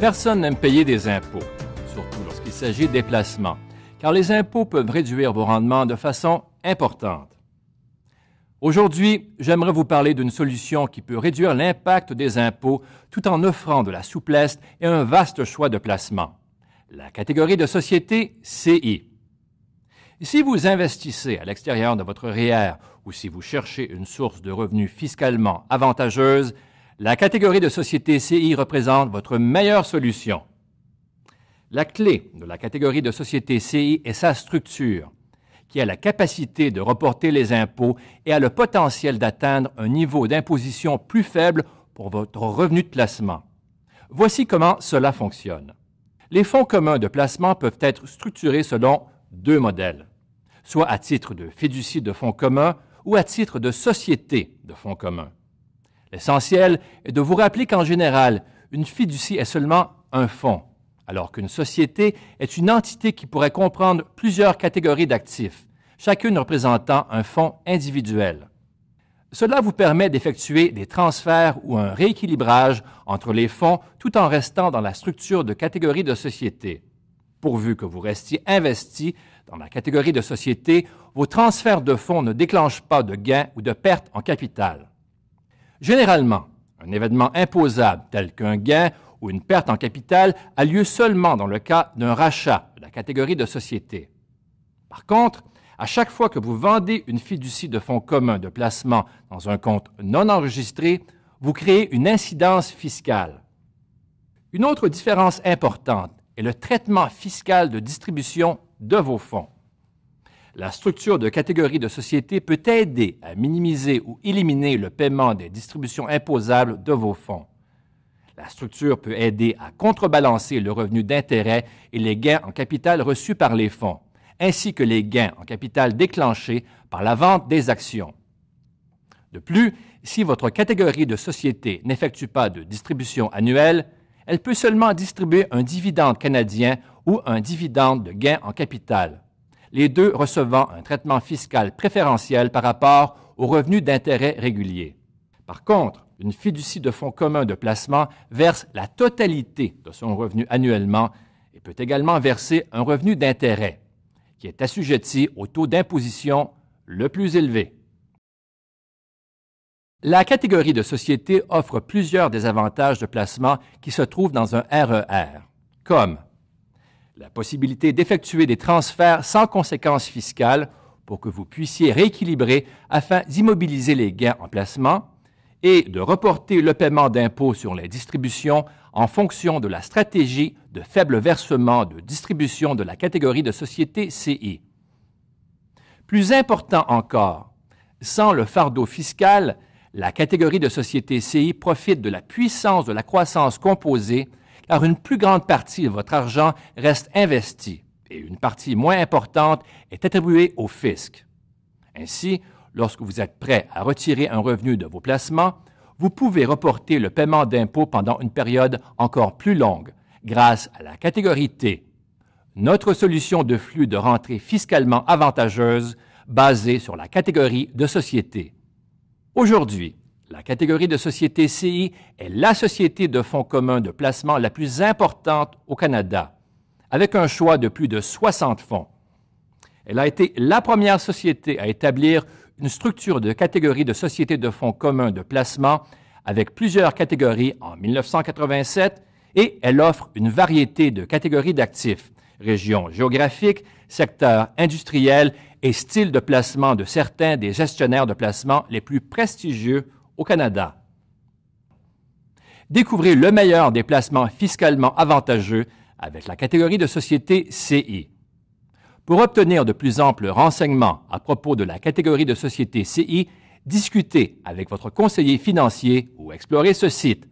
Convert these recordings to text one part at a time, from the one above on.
Personne n'aime payer des impôts, surtout lorsqu'il s'agit des placements, car les impôts peuvent réduire vos rendements de façon importante. Aujourd'hui, j'aimerais vous parler d'une solution qui peut réduire l'impact des impôts tout en offrant de la souplesse et un vaste choix de placements. La catégorie de société CI. Si vous investissez à l'extérieur de votre REER ou si vous cherchez une source de revenus fiscalement avantageuse, la catégorie de société CI représente votre meilleure solution. La clé de la catégorie de société CI est sa structure, qui a la capacité de reporter les impôts et a le potentiel d'atteindre un niveau d'imposition plus faible pour votre revenu de placement. Voici comment cela fonctionne. Les fonds communs de placement peuvent être structurés selon deux modèles, soit à titre de fiducie de fonds communs ou à titre de société de fonds communs. L'essentiel est de vous rappeler qu'en général, une fiducie est seulement un fonds, alors qu'une société est une entité qui pourrait comprendre plusieurs catégories d'actifs, chacune représentant un fonds individuel. Cela vous permet d'effectuer des transferts ou un rééquilibrage entre les fonds tout en restant dans la structure de catégorie de société. Pourvu que vous restiez investi dans la catégorie de société, vos transferts de fonds ne déclenchent pas de gains ou de pertes en capital. Généralement, un événement imposable tel qu'un gain ou une perte en capital a lieu seulement dans le cas d'un rachat de la catégorie de société. Par contre, à chaque fois que vous vendez une fiducie de fonds communs de placement dans un compte non enregistré, vous créez une incidence fiscale. Une autre différence importante est le traitement fiscal de distribution de vos fonds. La structure de catégorie de société peut aider à minimiser ou éliminer le paiement des distributions imposables de vos fonds. La structure peut aider à contrebalancer le revenu d'intérêt et les gains en capital reçus par les fonds, ainsi que les gains en capital déclenchés par la vente des actions. De plus, si votre catégorie de société n'effectue pas de distribution annuelle, elle peut seulement distribuer un dividende canadien ou un dividende de gain en capital, les deux recevant un traitement fiscal préférentiel par rapport aux revenus d'intérêt réguliers. Par contre, une fiducie de fonds communs de placement verse la totalité de son revenu annuellement et peut également verser un revenu d'intérêt, qui est assujetti au taux d'imposition le plus élevé. La catégorie de société offre plusieurs des avantages de placement qui se trouvent dans un REER, comme la possibilité d'effectuer des transferts sans conséquences fiscales pour que vous puissiez rééquilibrer afin d'immobiliser les gains en placement et de reporter le paiement d'impôts sur les distributions en fonction de la stratégie de faible versement de distribution de la catégorie de société CI. Plus important encore, sans le fardeau fiscal, la catégorie de société CI profite de la puissance de la croissance composée car une plus grande partie de votre argent reste investie et une partie moins importante est attribuée au fisc. Ainsi, lorsque vous êtes prêt à retirer un revenu de vos placements, vous pouvez reporter le paiement d'impôts pendant une période encore plus longue grâce à la catégorie T, notre solution de flux de rentrée fiscalement avantageuse basée sur la catégorie de société. Aujourd'hui, la catégorie de société CI est la société de fonds communs de placement la plus importante au Canada, avec un choix de plus de 60 fonds. Elle a été la première société à établir une structure de catégorie de société de fonds communs de placement avec plusieurs catégories en 1987 et elle offre une variété de catégories d'actifs, régions géographiques, secteurs industriels et styles de placement de certains des gestionnaires de placement les plus prestigieux au Canada. Découvrez le meilleur des placements fiscalement avantageux avec la catégorie de société CI. Pour obtenir de plus amples renseignements à propos de la catégorie de société CI, discutez avec votre conseiller financier ou explorez ce site.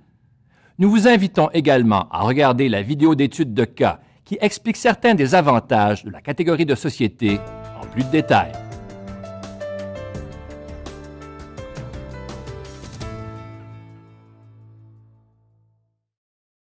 Nous vous invitons également à regarder la vidéo d'étude de cas qui explique certains des avantages de la catégorie de société en plus de détails.